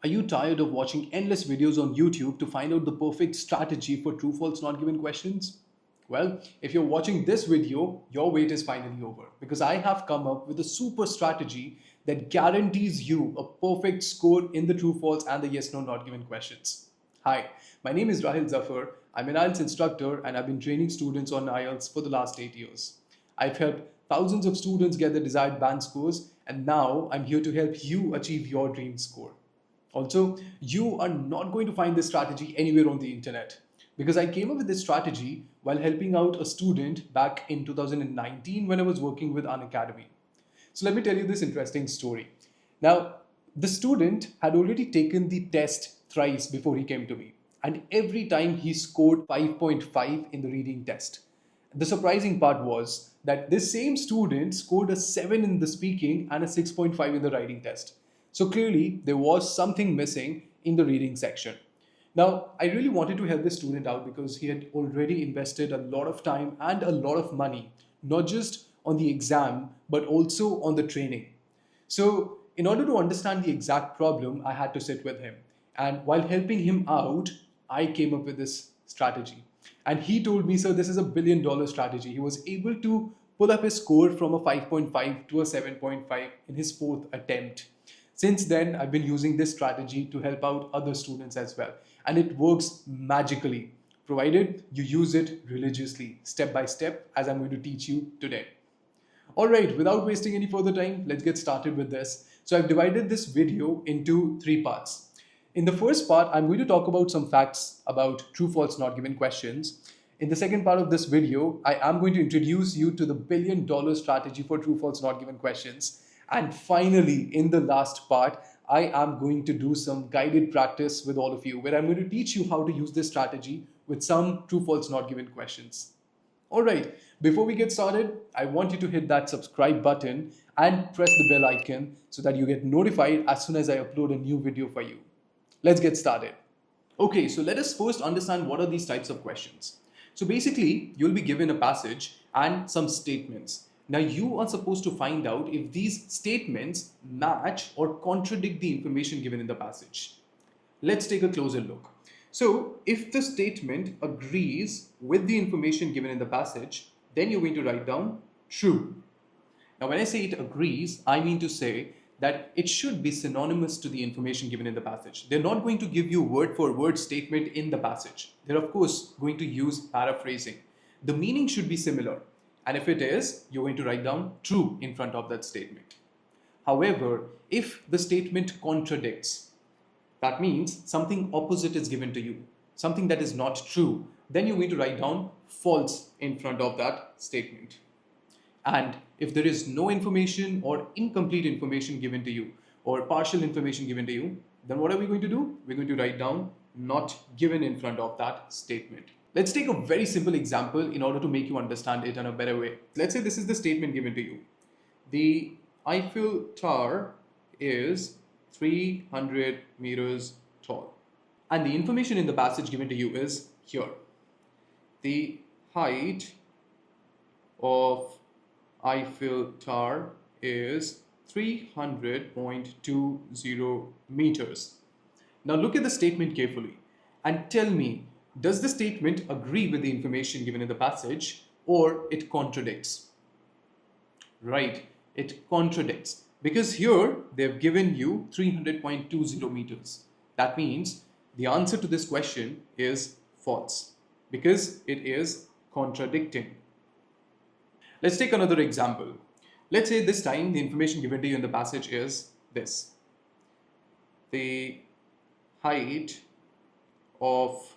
Are you tired of watching endless videos on YouTube to find out the perfect strategy for true false not given questions? Well, if you're watching this video, your wait is finally over because I have come up with a super strategy that guarantees you a perfect score in the true false and the yes no not given questions. Hi, my name is Rahil Zafar. I'm an IELTS instructor and I've been training students on IELTS for the last 8 years. I've helped thousands of students get the desired band scores, and now I'm here to help you achieve your dream score. Also, you are not going to find this strategy anywhere on the internet because I came up with this strategy while helping out a student back in 2019 when I was working with an academy. So let me tell you this interesting story. Now, the student had already taken the test thrice before he came to me, and every time he scored 5.5 in the reading test. The surprising part was that this same student scored a 7 in the speaking and a 6.5 in the writing test. So clearly, there was something missing in the reading section. Now, I really wanted to help this student out because he had already invested a lot of time and a lot of money, not just on the exam, but also on the training. So, in order to understand the exact problem, I had to sit with him. And while helping him out, I came up with this strategy. And he told me, sir, this is $1 billion strategy. He was able to pull up his score from a 5.5 to a 7.5 in his fourth attempt. Since then, I've been using this strategy to help out other students as well. And it works magically, provided you use it religiously, step by step, as I'm going to teach you today. Alright, without wasting any further time, let's get started with this. So I've divided this video into 3 parts. In the first part, I'm going to talk about some facts about true, false, not given questions. In the second part of this video, I am going to introduce you to the $1 billion strategy for true, false, not given questions. And finally, in the last part, I am going to do some guided practice with all of you, where I'm going to teach you how to use this strategy with some true, false, not given questions. Alright, before we get started, I want you to hit that subscribe button and press the bell icon so that you get notified as soon as I upload a new video for you. Let's get started. Okay, so let us first understand what are these types of questions. So basically, you'll be given a passage and some statements. Now you are supposed to find out if these statements match or contradict the information given in the passage. Let's take a closer look. So if the statement agrees with the information given in the passage, then you're going to write down true. Now when I say it agrees, I mean to say that it should be synonymous to the information given in the passage. They're not going to give you word for word statement in the passage. They're of course going to use paraphrasing. The meaning should be similar. And if it is, you're going to write down true in front of that statement. However, if the statement contradicts, that means something opposite is given to you, something that is not true, then you're going to write down false in front of that statement. And if there is no information or incomplete information given to you or partial information given to you, then what are we going to do? We're going to write down not given in front of that statement. Let's take a very simple example in order to make you understand it in a better way. Let's say this is the statement given to you. The Eiffel Tower is 300 meters tall. And the information in the passage given to you is here. The height of Eiffel Tower is 300.20 meters. Now look at the statement carefully and tell me, does the statement agree with the information given in the passage or it contradicts? Right, it contradicts because here they've given you 300.20 meters. That means the answer to this question is false because it is contradicting. Let's take another example. Let's say this time the information given to you in the passage is this. The height of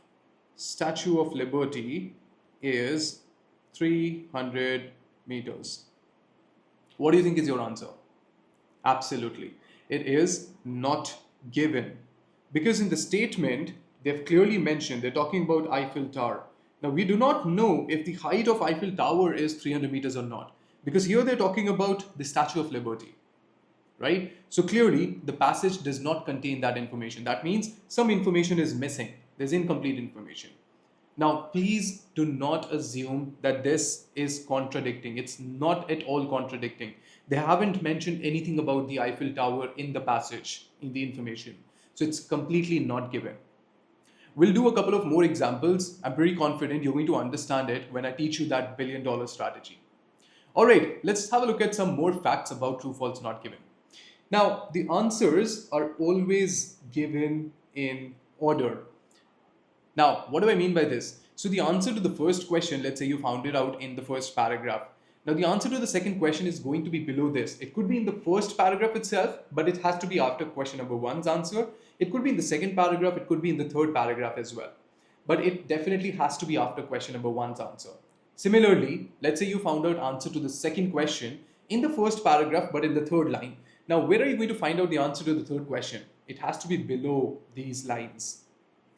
Statue of Liberty is 300 meters. What do you think is your answer? Absolutely. It is not given. Because in the statement, they've clearly mentioned, they're talking about Eiffel Tower. Now, we do not know if the height of Eiffel Tower is 300 meters or not. Because here they're talking about the Statue of Liberty. Right? So clearly, the passage does not contain that information. That means some information is missing. There's incomplete information. Now, please do not assume that this is contradicting. It's not at all contradicting. They haven't mentioned anything about the Eiffel Tower in the passage, in the information. So it's completely not given. We'll do a couple of more examples. I'm pretty confident you're going to understand it when I teach you that billion-dollar strategy. All right, let's have a look at some more facts about true, false, not given. Now, the answers are always given in order. Now, what do I mean by this? So the answer to the first question, let's say you found it out in the first paragraph. Now the answer to the second question is going to be below this. It could be in the first paragraph itself, but it has to be after question number one's answer. It could be in the second paragraph, it could be in the third paragraph as well. But it definitely has to be after question number one's answer. Similarly, let's say you found out answer to the second question in the first paragraph, but in the third line. Now, where are you going to find out the answer to the third question? It has to be below these lines,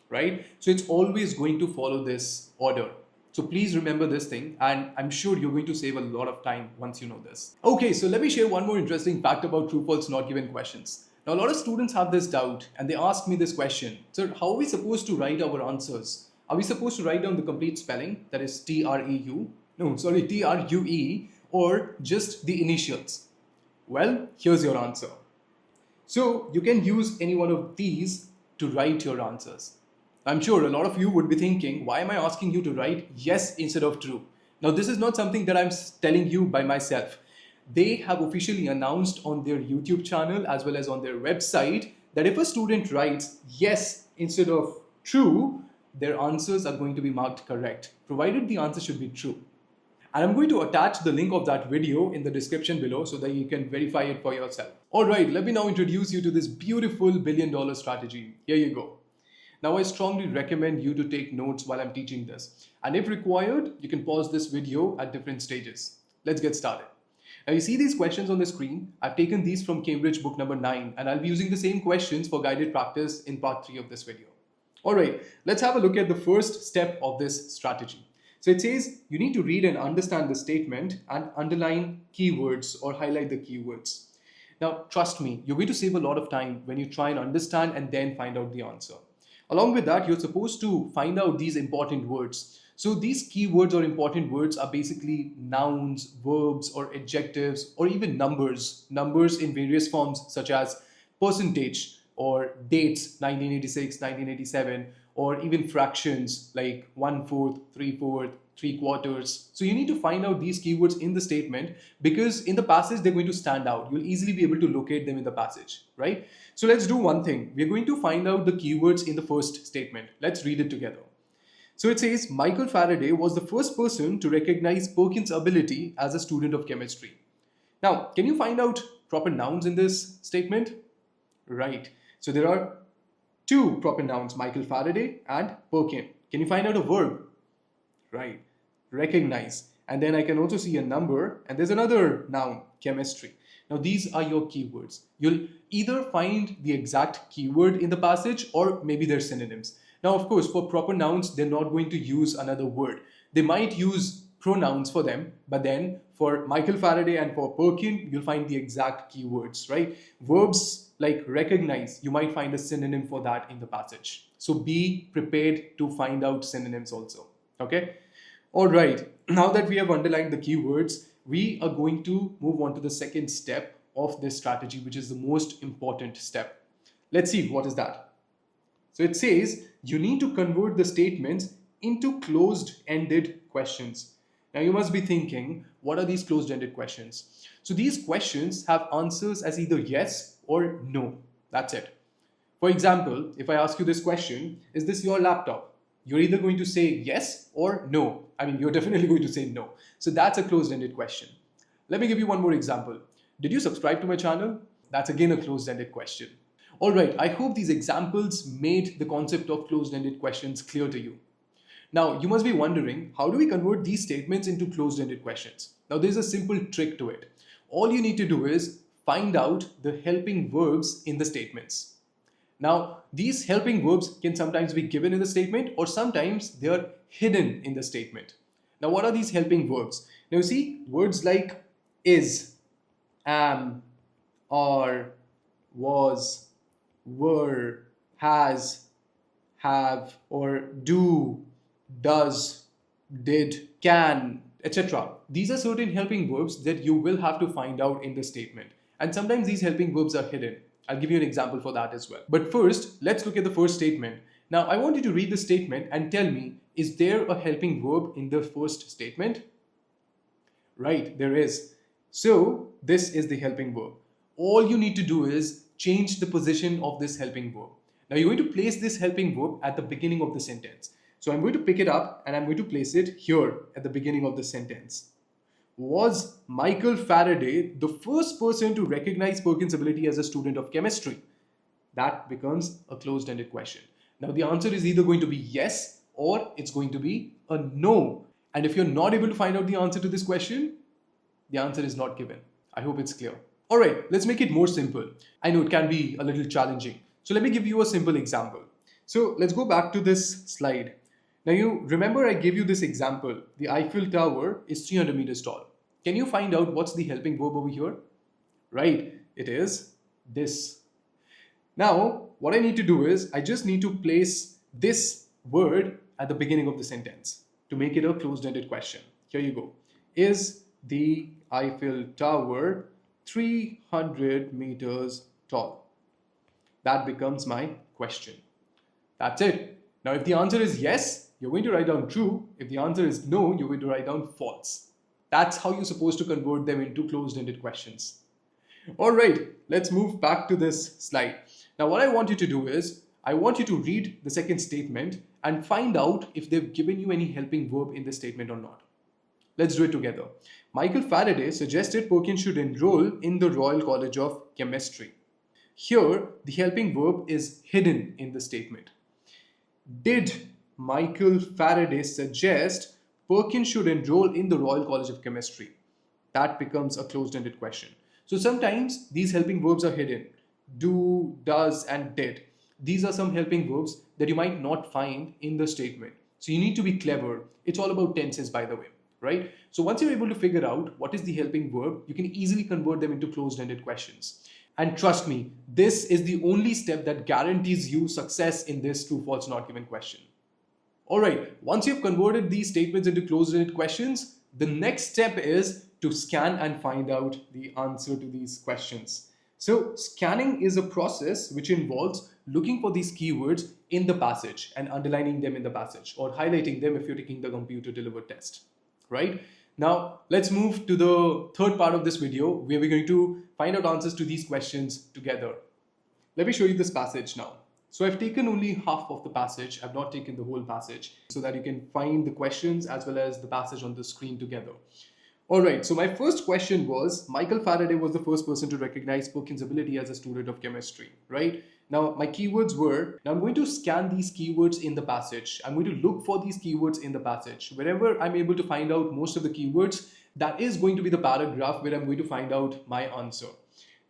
right? So it's always going to follow this order. So please remember this thing, and I'm sure you're going to save a lot of time once you know this. Okay, so let me share one more interesting fact about true, false, not given questions. Now, a lot of students have this doubt and they ask me this question. So how are we supposed to write our answers? Are we supposed to write down the complete spelling, that is T-R-E-U, T-R-U-E, or just the initials? Well, here's your answer. So you can use any one of these to write your answers. I'm sure a lot of you would be thinking, why am I asking you to write yes instead of true? Now, this is not something that I'm telling you by myself. They have officially announced on their YouTube channel as well as on their website that if a student writes yes instead of true, their answers are going to be marked correct, provided the answer should be true. And I'm going to attach the link of that video in the description below so that you can verify it for yourself. All right, let me now introduce you to this beautiful billion-dollar strategy. Here you go. Now, I strongly recommend you to take notes while I'm teaching this. And if required, you can pause this video at different stages. Let's get started. Now, you see these questions on the screen. I've taken these from Cambridge book number 9, and I'll be using the same questions for guided practice in part 3 of this video. All right, let's have a look at the first step of this strategy. So it says you need to read and understand the statement and underline keywords or highlight the keywords. Now, trust me, you're going to save a lot of time when you try and understand and then find out the answer. Along with that, you're supposed to find out these important words. So these keywords or important words are basically nouns, verbs, or adjectives, or even numbers. Numbers in various forms such as percentage or dates, 1986, 1987, or even fractions like 1/4, 3/4, 3/4. So you need to find out these keywords in the statement because in the passage they're going to stand out. You'll easily be able to locate them in the passage, right? So let's do one thing. We're going to find out the keywords in the first statement. Let's read it together. So it says, Michael Faraday was the first person to recognize Perkins' ability as a student of chemistry. Now, can you find out proper nouns in this statement? Right. So there are two proper nouns, Michael Faraday and Perkins. Can you find out a verb? Right. Recognize. And then I can also see a number, and there's another noun, chemistry. Now, these are your keywords. You'll either find the exact keyword in the passage or maybe they're synonyms. Now, of course, for proper nouns, they're not going to use another word. They might use pronouns for them, but then for Michael Faraday and for Perkins, you'll find the exact keywords, right? Verbs like recognize, you might find a synonym for that in the passage. So be prepared to find out synonyms also, okay? All right, now that we have underlined the keywords, we are going to move on to the second step of this strategy, which is the most important step. Let's see, what is that? So it says you need to convert the statements into closed-ended questions. Now you must be thinking, what are these closed-ended questions? So these questions have answers as either yes or no. That's it. For example, if I ask you this question, is this your laptop? You're either going to say yes or no. I mean, you're definitely going to say no. So that's a closed-ended question. Let me give you one more example. Did you subscribe to my channel? That's again a closed-ended question. All right, I hope these examples made the concept of closed-ended questions clear to you. Now, you must be wondering, how do we convert these statements into closed-ended questions? Now, there's a simple trick to it. All you need to do is find out the helping verbs in the statements. Now, these helping verbs can sometimes be given in the statement or sometimes they are hidden in the statement. Now, what are these helping verbs? Now, you see words like is, am, are, was, were, has, have, or do, does, did, can, etc. These are certain helping verbs that you will have to find out in the statement. And sometimes these helping verbs are hidden. I'll give you an example for that as well. But first, let's look at the first statement. Now, I want you to read the statement and tell me, is there a helping verb in the first statement? Right, there is. So, this is the helping verb. All you need to do is change the position of this helping verb. Now, you're going to place this helping verb at the beginning of the sentence. So, I'm going to pick it up and I'm going to place it here at the beginning of the sentence. Was Michael Faraday the first person to recognize Perkins' ability as a student of chemistry? That becomes a closed-ended question. Now, the answer is either going to be yes or it's going to be a no. And if you're not able to find out the answer to this question, the answer is not given. I hope it's clear. All right, let's make it more simple. I know it can be a little challenging. So let me give you a simple example. So let's go back to this slide. Now you remember I gave you this example. The Eiffel Tower is 300 meters tall. Can you find out what's the helping verb over here? Right, it is this. Now, what I need to do is I just need to place this word at the beginning of the sentence to make it a closed-ended question. Here you go. Is the Eiffel Tower 300 meters tall? That becomes my question. That's it. Now, if the answer is yes, you're going to write down true. If the answer is no, you're going to write down false. That's how you're supposed to convert them into closed-ended questions. All right, let's move back to this slide. Now, what I want you to do is, I want you to read the second statement and find out if they've given you any helping verb in the statement or not. Let's do it together. Michael Faraday suggested Perkins should enroll in the Royal College of Chemistry. Here, the helping verb is hidden in the statement. Did Michael Faraday suggest Perkins should enroll in the Royal College of Chemistry? That becomes a closed-ended question. So sometimes these helping verbs are hidden. Do, does, and did. These are some helping verbs that you might not find in the statement. So you need to be clever. It's all about tenses, by the way, right? So once you're able to figure out what is the helping verb, you can easily convert them into closed-ended questions. And trust me, this is the only step that guarantees you success in this true, false, not given question. All right, once you've converted these statements into closed-ended questions, the next step is to scan and find out the answer to these questions. So scanning is a process which involves looking for these keywords in the passage and underlining them in the passage, or highlighting them if you're taking the computer delivered test, right? Now let's move to the third part of this video where we're going to find out answers to these questions together. Let me show you this passage now. So I've taken only half of the passage. I've not taken the whole passage so that you can find the questions as well as the passage on the screen together. All right, so my first question was, Michael Faraday was the first person to recognize Perkins' ability as a student of chemistry, right? Now, my keywords were, now I'm going to scan these keywords in the passage. I'm going to look for these keywords in the passage. Wherever I'm able to find out most of the keywords, that is going to be the paragraph where I'm going to find out my answer.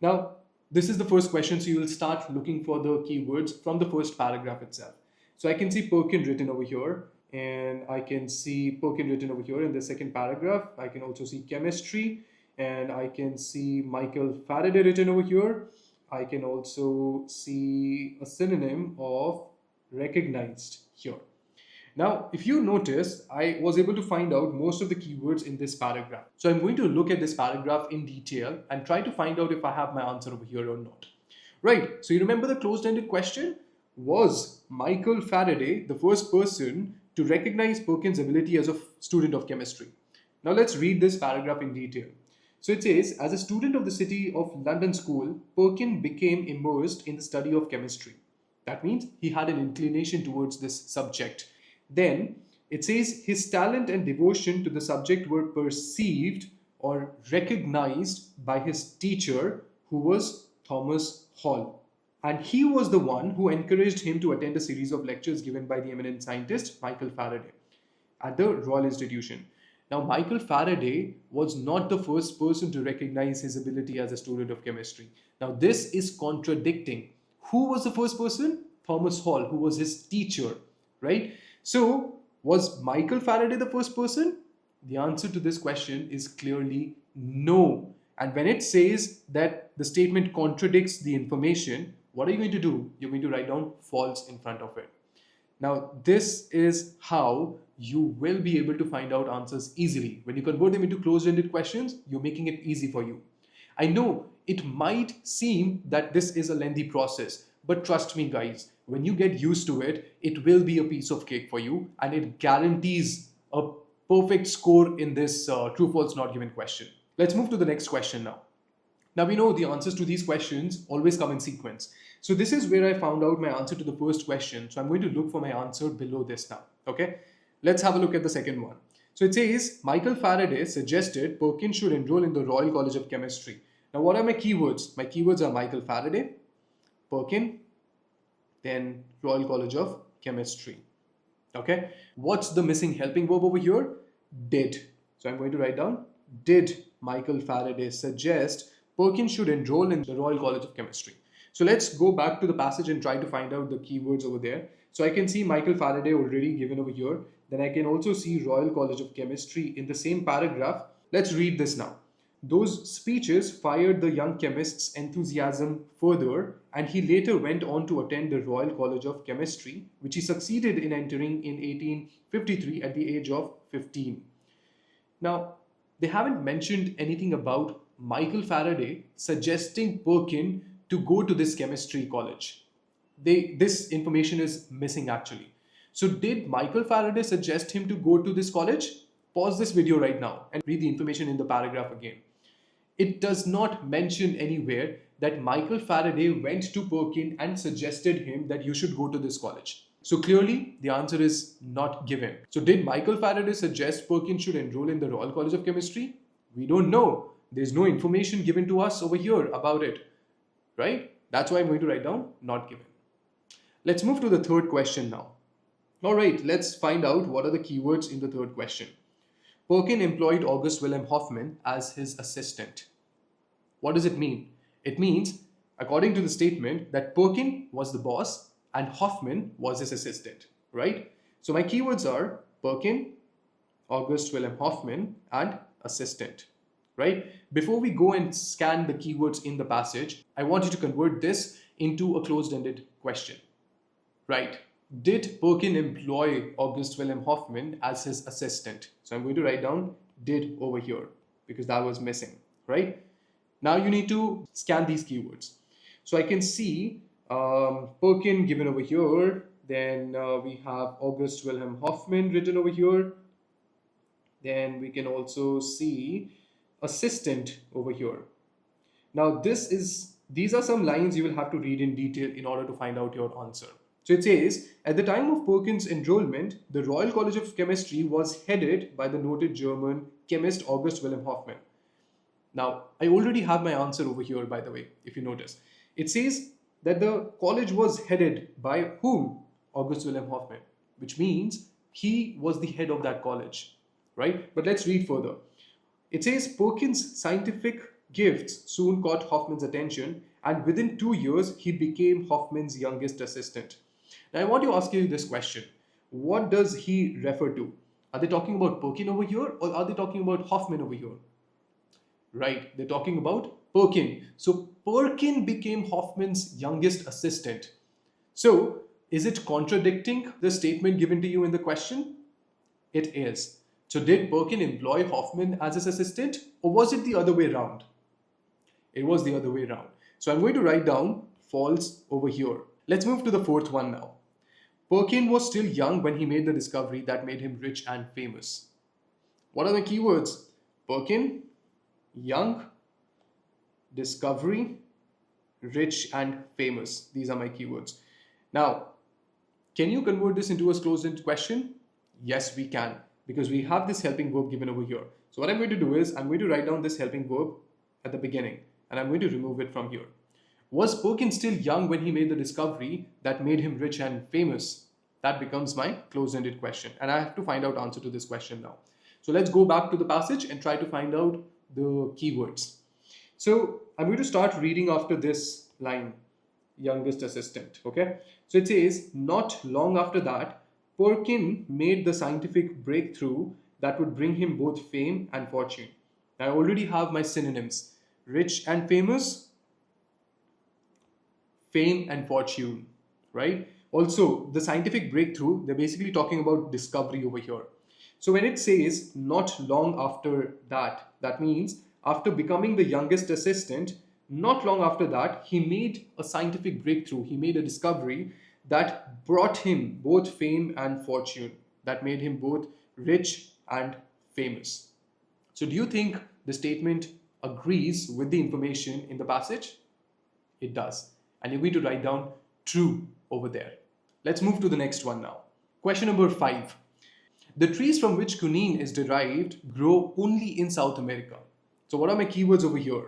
Now, this is the first question, so you will start looking for the keywords from the first paragraph itself. So I can see Perkins written over here, and I can see Perkins written over here in the second paragraph. I can also see chemistry, and I can see Michael Faraday written over here. I can also see a synonym of recognized here. Now, if you notice, I was able to find out most of the keywords in this paragraph. So I'm going to look at this paragraph in detail and try to find out if I have my answer over here or not. Right, so you remember the closed-ended question? Was Michael Faraday the first person to recognize Perkins' ability as a student of chemistry? Now let's read this paragraph in detail. So it says, as a student of the City of London School, Perkins became immersed in the study of chemistry. That means he had an inclination towards this subject. Then it says his talent and devotion to the subject were perceived or recognized by his teacher, who was Thomas Hall. And he was the one who encouraged him to attend a series of lectures given by the eminent scientist Michael Faraday at the Royal Institution. Now, Michael Faraday was not the first person to recognize his ability as a student of chemistry. Now, this is contradicting. Who was the first person? Thomas Hall, who was his teacher, right? So, was Michael Faraday the first person? The answer to this question is clearly no. And when it says that the statement contradicts the information, what are you going to do? You're going to write down false in front of it. Now, this is how you will be able to find out answers easily. When you convert them into closed-ended questions, you're making it easy for you. I know it might seem that this is a lengthy process, but trust me guys, when you get used to it, it will be a piece of cake for you, and it guarantees a perfect score in this true false not given question. Let's move to the next question now. Now we know the answers to these questions always come in sequence. So this is where I found out my answer to the first question. So I'm going to look for my answer below this now. Okay, let's have a look at the second one. So it says Michael Faraday suggested Perkins should enroll in the Royal College of Chemistry. Now what are my keywords? My keywords are Michael Faraday, Perkins, then Royal College of Chemistry. Okay, what's the missing helping verb over here? Did. So I'm going to write down, did Michael Faraday suggest Perkins should enroll in the Royal College of Chemistry? So let's go back to the passage and try to find out the keywords over there. So I can see Michael Faraday already given over here. Then I can also see Royal College of Chemistry in the same paragraph. Let's read this now. Those speeches fired the young chemist's enthusiasm further, and he later went on to attend the Royal College of Chemistry, which he succeeded in entering in 1853 at the age of 15. Now, they haven't mentioned anything about Michael Faraday suggesting Perkins to go to this chemistry college. This information is missing actually. So did Michael Faraday suggest him to go to this college? Pause this video right now and read the information in the paragraph again. It does not mention anywhere that Michael Faraday went to Perkins and suggested him that you should go to this college. So clearly the answer is not given. So did Michael Faraday suggest Perkins should enroll in the Royal College of Chemistry? We don't know. There's no information given to us over here about it, right? That's why I'm going to write down not given. Let's move to the third question now. All right, let's find out what are the keywords in the third question. Perkins employed August Wilhelm Hoffman as his assistant. What does it mean? It means, according to the statement, that Perkins was the boss and Hoffman was his assistant, right? So my keywords are Perkins, August Wilhelm Hoffman, and assistant, right? Before we go and scan the keywords in the passage, I want you to convert this into a closed-ended question, right? Did Perkins employ August Wilhelm Hoffman as his assistant? So I'm going to write down did over here because that was missing, right? Now you need to scan these keywords. So I can see Perkins given over here. Then we have August Wilhelm Hoffman written over here. Then we can also see assistant over here. Now these are some lines you will have to read in detail in order to find out your answer. So it says, at the time of Perkins' enrollment, the Royal College of Chemistry was headed by the noted German chemist August Wilhelm Hoffman. Now, I already have my answer over here, by the way, if you notice. It says that the college was headed by whom? August Wilhelm Hoffman, which means he was the head of that college, right? But let's read further. It says Perkins' scientific gifts soon caught Hoffman's attention, and within 2 years, he became Hoffman's youngest assistant. Now, I want to ask you this question. What does he refer to? Are they talking about Perkins over here, or are they talking about Hoffman over here? Right, they're talking about Perkins. So Perkins became Hoffman's youngest assistant. So is it contradicting the statement given to you in the question? It is. So did Perkins employ Hoffman as his assistant, or was it the other way around? It was the other way around. So I'm going to write down false over here. Let's move to the fourth one now. Perkins was still young when he made the discovery that made him rich and famous. What are the keywords? Perkins, young, discovery, rich and famous. These are my keywords. Now, can you convert this into a closed-ended question? Yes, we can, because we have this helping verb given over here. So what I'm going to do is I'm going to write down this helping verb at the beginning, and I'm going to remove it from here. Was Perkins still young when he made the discovery that made him rich and famous? That becomes my closed-ended question, and I have to find out answer to this question now. So let's go back to the passage and try to find out the keywords. So I'm going to start reading after this line, youngest assistant, okay? So it says, not long after that, Perkins made the scientific breakthrough that would bring him both fame and fortune. I already have my synonyms, rich and famous, fame and fortune, right? Also, the scientific breakthrough, they're basically talking about discovery over here. So when it says not long after that, that means after becoming the youngest assistant, not long after that, he made a scientific breakthrough. He made a discovery that brought him both fame and fortune, that made him both rich and famous. So, do you think the statement agrees with the information in the passage? It does. And you're going to write down true over there. Let's move to the next one now. Question number 5. The trees from which quinine is derived grow only in South America. So what are my keywords over here?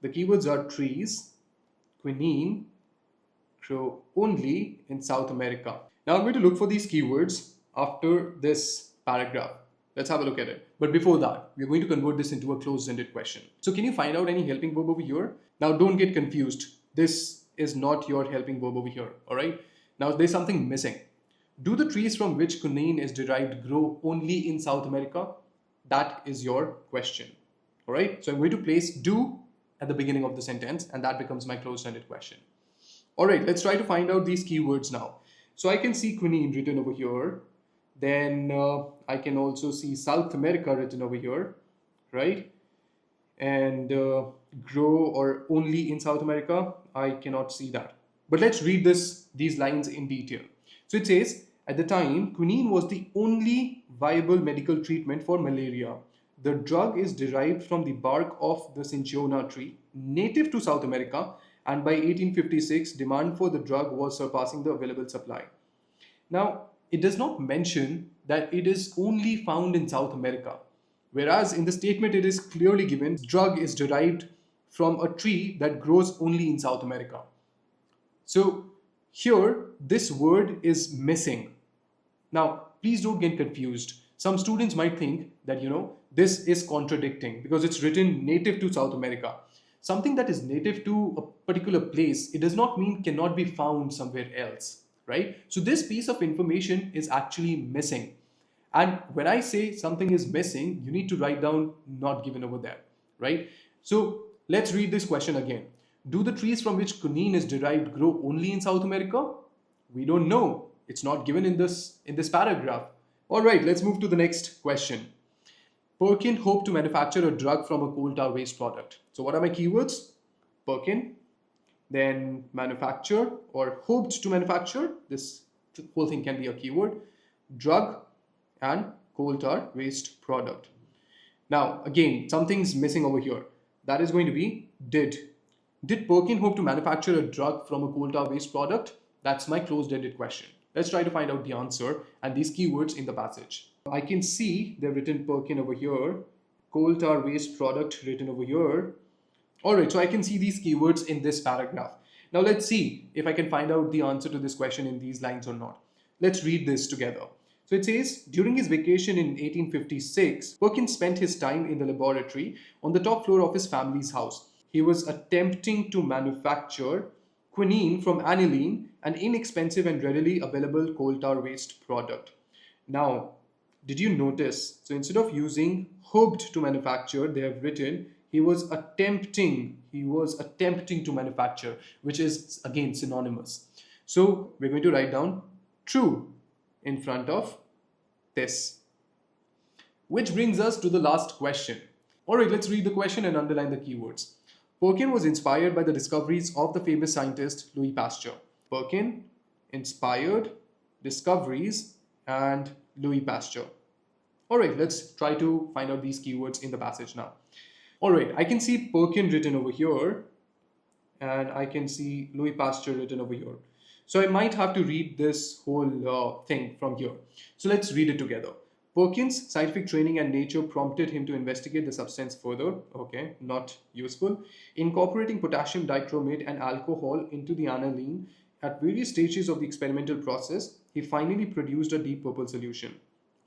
The keywords are trees, quinine, grow only in South America. Now I'm going to look for these keywords after this paragraph. Let's have a look at it. But before that, we're going to convert this into a closed-ended question. So can you find out any helping verb over here? Now don't get confused. This is not your helping verb over here, all right? Now there's something missing. Do the trees from which quinine is derived grow only in South America? That is your question, all right? So I'm going to place do at the beginning of the sentence, and that becomes my closed-ended question. All right, let's try to find out these keywords now. So I can see quinine written over here. Then I can also see South America written over here, right? And grow or only in South America, I cannot see that. But let's read these lines in detail. So it says, at the time, quinine was the only viable medical treatment for malaria. The drug is derived from the bark of the cinchona tree, native to South America, and by 1856, demand for the drug was surpassing the available supply. Now, it does not mention that it is only found in South America, whereas in the statement it is clearly given drug is derived from a tree that grows only in South America. So here, this word is missing. Now, please don't get confused. Some students might think that, this is contradicting because it's written native to South America. Something that is native to a particular place, it does not mean cannot be found somewhere else, right? So this piece of information is actually missing. And when I say something is missing, you need to write down not given over there, right? So let's read this question again. Do the trees from which quinine is derived grow only in South America? We don't know. It's not given in this paragraph. All right, let's move to the next question. Perkin hoped to manufacture a drug from a coal tar waste product. So what are my keywords? Perkin, then manufacture or hoped to manufacture. This whole thing can be a keyword. Drug and coal tar waste product. Now, again, something's missing over here. That is going to be did. Did Perkin hope to manufacture a drug from a coal tar waste product? That's my closed-ended question. Let's try to find out the answer and these keywords in the passage. I can see they've written Perkin over here, coal tar waste product written over here. All right, so I can see these keywords in this paragraph. Now let's see if I can find out the answer to this question in these lines or not. Let's read this together. So it says, during his vacation in 1856, Perkin spent his time in the laboratory on the top floor of his family's house. He was attempting to manufacture quinine from aniline, an inexpensive and readily available coal tar waste product. Now, did you notice? So instead of using hoped to manufacture, they have written he was attempting to manufacture, which is again synonymous. So we're going to write down true in front of this. Which brings us to the last question. All right, let's read the question and underline the keywords. Perkin was inspired by the discoveries of the famous scientist Louis Pasteur. Perkin inspired discoveries and Louis Pasteur. All right, let's try to find out these keywords in the passage now. All right, I can see Perkin written over here and I can see Louis Pasteur written over here. So I might have to read this whole thing from here. So let's read it together. Perkin's scientific training and nature prompted him to investigate the substance further. Okay, not useful. Incorporating potassium dichromate and alcohol into the aniline at various stages of the experimental process, he finally produced a deep purple solution.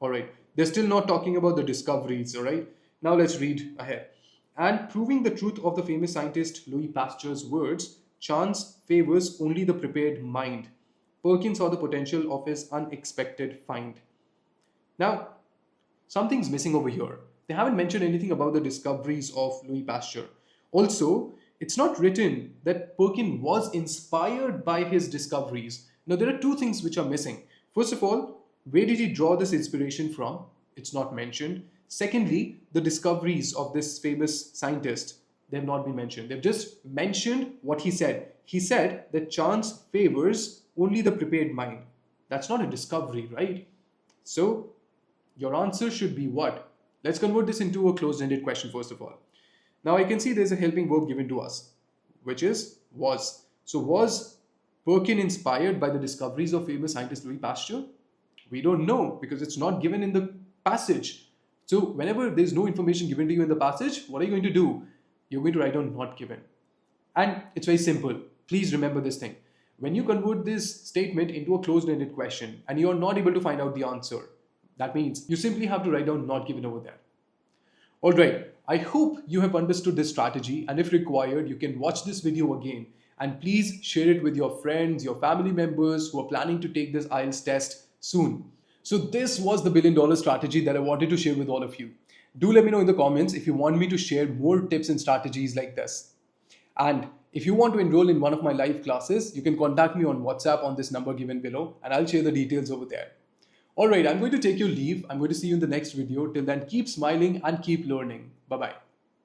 All right, they're still not talking about the discoveries, all right? Now let's read ahead. And proving the truth of the famous scientist Louis Pasteur's words, chance favors only the prepared mind. Perkin saw the potential of his unexpected find. Now, something's missing over here. They haven't mentioned anything about the discoveries of Louis Pasteur. Also, it's not written that Perkin was inspired by his discoveries. Now, there are two things which are missing. First of all, where did he draw this inspiration from? It's not mentioned. Secondly, the discoveries of this famous scientist. They have not been mentioned. They've just mentioned what he said. He said that chance favors only the prepared mind. That's not a discovery, right? So your answer should be what? Let's convert this into a closed-ended question first of all. Now I can see there's a helping verb given to us, which is was. So was Perkin inspired by the discoveries of famous scientist Louis Pasteur? We don't know because it's not given in the passage. So whenever there's no information given to you in the passage, what are you going to do? You're going to write down not given. And it's very simple. Please remember this thing. When you convert this statement into a closed-ended question and you're not able to find out the answer, that means you simply have to write down not given over there. Alright, I hope you have understood this strategy, and if required, you can watch this video again and please share it with your friends, your family members who are planning to take this IELTS test soon. So this was the $1 billion strategy that I wanted to share with all of you. Do let me know in the comments if you want me to share more tips and strategies like this. And if you want to enroll in one of my live classes, you can contact me on WhatsApp on this number given below and I'll share the details over there. Alright, I'm going to take your leave. I'm going to see you in the next video. Till then, keep smiling and keep learning. Bye-bye.